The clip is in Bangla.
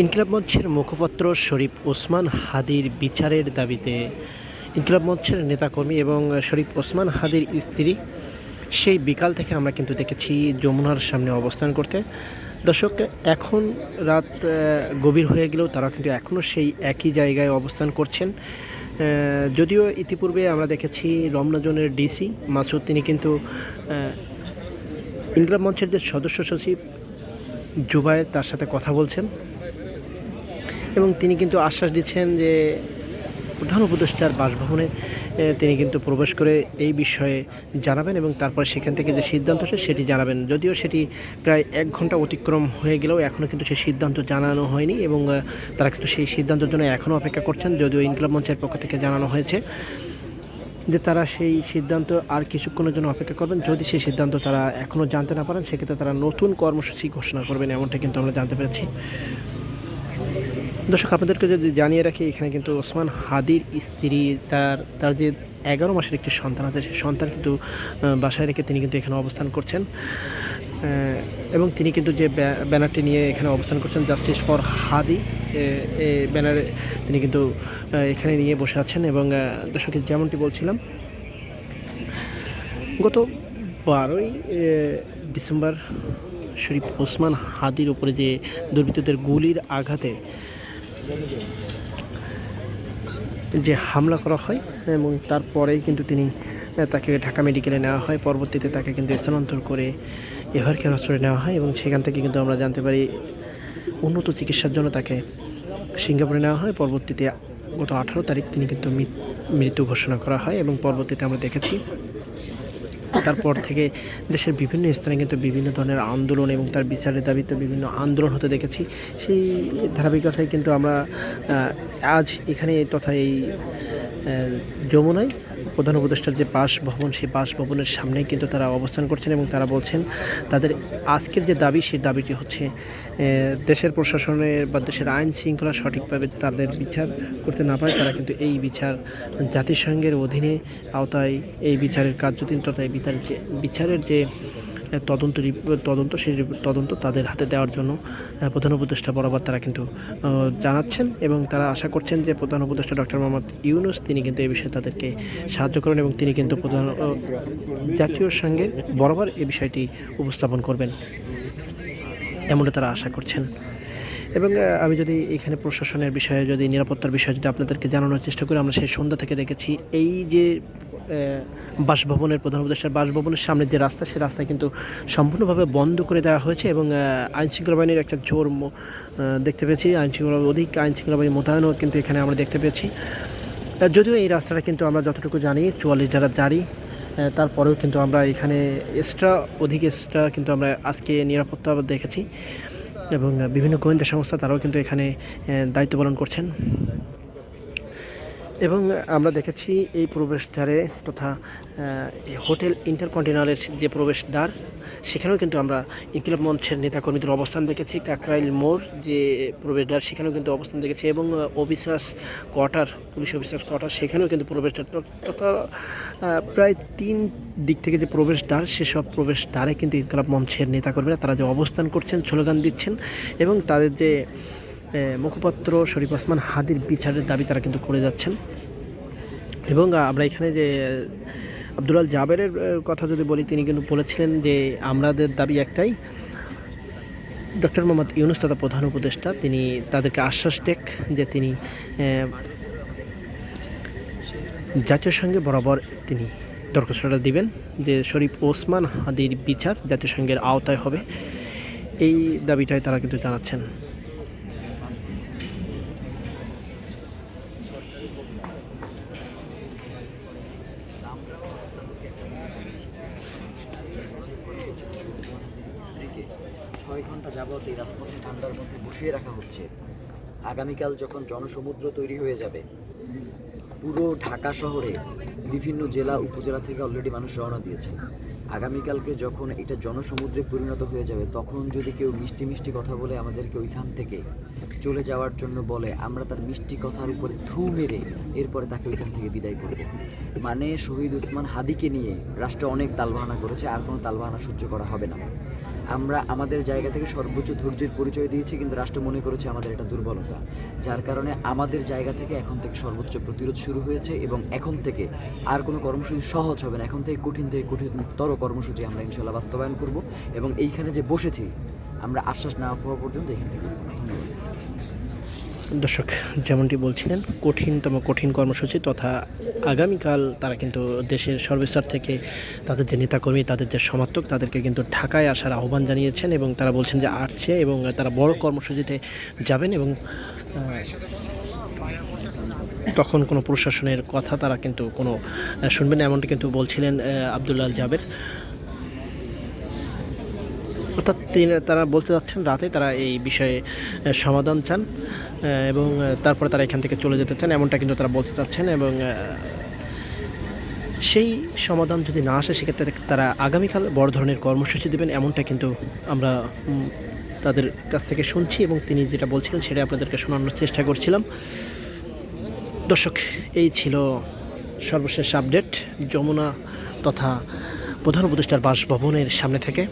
ইনকিলাব মঞ্চের মুখপাত্র শরীফ ওসমান হাদির বিচারের দাবিতে ইনকিলাব মঞ্চের নেতাকর্মী এবং শরীফ ওসমান হাদির স্ত্রী সেই বিকাল থেকে আমরা কিন্তু দেখেছি যমুনার সামনে অবস্থান করতে। দর্শক, এখন রাত গভীর হয়ে গেলেও তারা কিন্তু এখনও সেই একই জায়গায় অবস্থান করছেন। যদিও ইতিপূর্বে আমরা দেখেছি রমনা জোনের ডিসি মাসুদ তিনি কিন্তু ইনকিলাব মঞ্চের যে সদস্য সচিব জুবায়ের তার সাথে কথা বলছেন এবং তিনি কিন্তু আশ্বাস দিচ্ছেন যে প্রধান উপদেষ্টার বাসভবনে তিনি কিন্তু প্রবেশ করে এই বিষয়ে জানাবেন এবং তারপরে সেখান থেকে যে সিদ্ধান্ত আছে সেটি জানাবেন। যদিও সেটি প্রায় 1 ঘন্টা অতিক্রম হয়ে গেলেও এখনও কিন্তু সেই সিদ্ধান্ত জানানো হয়নি এবং তারা কিন্তু সেই সিদ্ধান্তের জন্য এখনও অপেক্ষা করছেন। যদিও ইনকিলাব মঞ্চের পক্ষ থেকে জানানো হয়েছে যে তারা সেই সিদ্ধান্ত আর কিছুক্ষণের জন্য অপেক্ষা করবেন। যদি সেই সিদ্ধান্ত তারা এখনও জানতে না পারেন সেক্ষেত্রে তারা নতুন কর্মসূচি ঘোষণা করবেন, এমনটা কিন্তু আমরা জানতে পেরেছি। দর্শক, আপনাদেরকে যদি জানিয়ে রাখি, এখানে কিন্তু ওসমান হাদির স্ত্রী তার যে 11 মাসের একটি সন্তান আছে, সেই সন্তান কিন্তু বাসায় রেখে তিনি কিন্তু এখানে অবস্থান করছেন এবং তিনি কিন্তু যে ব্যানারটি নিয়ে এখানে অবস্থান করছেন জাস্টিস ফর হাদি, এই ব্যানারে তিনি কিন্তু এখানে নিয়ে বসে আছেন। এবং দর্শক, যেমনটি বলছিলাম, গত 12ই ডিসেম্বর শরীফ ওসমান হাদির উপরে যে দুর্বৃত্তদের গুলির আঘাতে যে হামলা করা হয় এবং তারপরেই কিন্তু তাকে ঢাকা মেডিকেলে নেওয়া হয়। পরবর্তীতে তাকে কিন্তু স্থানান্তর করে এভার কেয়ার হসপিটালে নেওয়া হয় এবং সেখান থেকে কিন্তু আমরা জানতে পারি উন্নত চিকিৎসার জন্য তাকে সিঙ্গাপুরে নেওয়া হয়। পরবর্তীতে গত 18 তারিখ তিনি কিন্তু মৃত্যু ঘোষণা করা হয় এবং পরবর্তীতে আমরা দেখেছি তারপর থেকে দেশের বিভিন্ন স্থানে কিন্তু বিভিন্ন ধরনের আন্দোলন এবং তার বিচারের দাবিতে বিভিন্ন আন্দোলন হতে দেখেছি। সেই ধারাবাহিকতায় কিন্তু আমরা আজ এখানে তথা এই যমুনায় প্রধান উপদেষ্টার যে বাসভবন, সেই বাসভবনের সামনেই কিন্তু তারা অবস্থান করছেন এবং তারা বলছেন তাদের আজকের যে দাবি, সেই দাবিটি হচ্ছে দেশের প্রশাসনের বা দেশের আইন শৃঙ্খলা সঠিকভাবে তাদের বিচার করতে না পারে তারা কিন্তু এই বিচার জাতিসংঘের অধীনে আওতায় এই বিচারের কার্যদিন তথা এই বিচারের যে সেই তদন্ত তাদের হাতে দেওয়ার জন্য প্রধান উপদেষ্টা বরাবর তারা কিন্তু জানাচ্ছেন এবং তারা আশা করছেন যে প্রধান উপদেষ্টা ডক্টর মোহাম্মদ ইউনূস তিনি কিন্তু এই বিষয়ে তাদেরকে সাহায্য করেন এবং তিনি কিন্তু জাতীয় সংঘের বরাবর এই বিষয়টি উপস্থাপন করবেন, এমনটা তারা আশা করছেন। এবং আমি যদি এখানে প্রশাসনের বিষয়ে, যদি নিরাপত্তার বিষয়ে যদি আপনাদেরকে জানানোর চেষ্টা করি, আমরা সেই সন্ধ্যা থেকে দেখেছি এই যে বাসভবনের প্রধান উপদেষ্টার বাসভবনের সামনে যে রাস্তা, সেই রাস্তায় কিন্তু সম্পূর্ণভাবে বন্ধ করে দেওয়া হয়েছে এবং আইনশৃঙ্খলা বাহিনীর একটা জোর দেখতে পেয়েছি। অধিক আইনশৃঙ্খলা বাহিনী মোতায়েনও কিন্তু এখানে আমরা দেখতে পেয়েছি। যদিও এই রাস্তাটা কিন্তু আমরা যতটুকু জানি 44 ধারা জারি, তারপরেও কিন্তু আমরা এখানে অধিক এক্সট্রা কিন্তু আমরা আজকে নিরাপত্তা দেখেছি এবং বিভিন্ন গোয়েন্দা সংস্থা তারাও কিন্তু এখানে দায়িত্ব পালন করছেন। এবং আমরা দেখেছি এই প্রবেশদ্বারে তথা হোটেল ইন্টারকন্টিনেন্টালের যে প্রবেশদ্বার, সেখানেও কিন্তু আমরা ইনকিলাব মঞ্চের নেতাকর্মীদের অবস্থান দেখেছি। কাকরাইল মোড় যে প্রবেশদ্বার, সেখানেও কিন্তু অবস্থান দেখেছি এবং পুলিশ অফিসার্স কোয়ার্টার, সেখানেও কিন্তু প্রবেশদ্বার তথা প্রায় 3 দিক থেকে যে প্রবেশদ্বার, সেসব প্রবেশদ্বারে কিন্তু ইনকিলাব মঞ্চের নেতাকর্মীরা তারা যে অবস্থান করছেন, স্লোগান দিচ্ছেন এবং তাদের যে মুখপাত্র শরীফ ওসমান হাদির বিচারের দাবি তারা কিন্তু করে যাচ্ছেন। এবং আমরা এখানে যে আব্দুল আল জাবেরের কথা যদি বলি, তিনি কিন্তু বলেছিলেন যে আমাদের দাবি একটাই, ডক্টর মোহাম্মদ ইউনূস তথা প্রধান উপদেষ্টা তিনি তাদেরকে আশ্বাস দেন যে তিনি জাতীয় সংঘে বরাবর তিনি দরখাস্তটা দিবেন যে শরীফ ওসমান হাদির বিচার জাতীয় সংঘের আওতায় হবে। এই দাবিটাই তারা কিন্তু জানাচ্ছেন। স্ত্রীকে 6 ঘন্টা যাবত এই রাজপথে ঠান্ডার মধ্যে বসিয়ে রাখা হচ্ছে। আগামীকাল যখন জনসমুদ্র তৈরি হয়ে যাবে, পুরো ঢাকা শহরে বিভিন্ন জেলা উপজেলা থেকে অলরেডি মানুষ রওনা দিয়েছেন। আগামীকালকে যখন এটা জনসমুদ্রে পরিণত হয়ে যাবে, তখন যদি কেউ মিষ্টি মিষ্টি কথা বলে আমাদেরকে ওইখান থেকে চলে যাওয়ার জন্য বলে, আমরা তার মিষ্টি কথার উপরে থু মেরে এরপরে তাকে ওইখান থেকে বিদায় করব। মানে শহীদ ওসমান হাদিকে নিয়ে রাষ্ট্র অনেক তালবাহানা করেছে, আর কোনো তালবাহানা সহ্য করা হবে না। আমরা আমাদের জায়গা থেকে সর্বোচ্চ ধৈর্যের পরিচয় দিয়েছি, কিন্তু রাষ্ট্র মনে করেছে আমাদের এটা দুর্বলতা, যার কারণে আমাদের জায়গা থেকে এখন থেকে সর্বোচ্চ প্রতিরোধ শুরু হয়েছে। এবং এখন থেকে আর কোনো কর্মসূচি সহজ হবে না, এখন থেকে কঠিনতর কর্মসূচি আমরা ইনশাল্লাহ বাস্তবায়ন করব। এবং এইখানে যে বসেছি আমরা আশ্বাস না পাওয়া পর্যন্ত এখান থেকে উঠবো না। ধন্যবাদ। দর্শক যেমনটি বলছিলেন, কঠিন কর্মসূচি তথা আগামীকাল তারা কিন্তু দেশের সর্বস্তর থেকে তাদের যে নেতাকর্মী, তাদের যে সমর্থক, তাদেরকে কিন্তু ঢাকায় আসার আহ্বান জানিয়েছেন এবং তারা বলছেন যে আসছে এবং তারা বড় কর্মসূচিতে যাবেন এবং তখন কোনো প্রশাসনের কথা তারা কিন্তু কোনো শুনবেন না, এমনটি কিন্তু বলছিলেন আব্দুল্লাহ জাবের। অর্থাৎ তারা বলতে যাচ্ছেন রাতে তারা এই বিষয়ে সমাধান চান এবং তারপরে তারা এখান থেকে চলে যেতে চান, এমনটা কিন্তু তারা বলতে চাচ্ছেন। এবং সেই সমাধান যদি না আসে সেক্ষেত্রে তারা আগামীকাল বড় ধরনের কর্মসূচি দেবেন, এমনটা কিন্তু আমরা তাদের কাছ থেকে শুনছি এবং তিনি যেটা বলছিলেন সেটা আপনাদেরকে শোনানোর চেষ্টা করছিলাম। দর্শক, এই ছিল সর্বশেষ আপডেট যমুনা তথা প্রধান উপদেষ্টার বাসভবনের সামনে থেকে।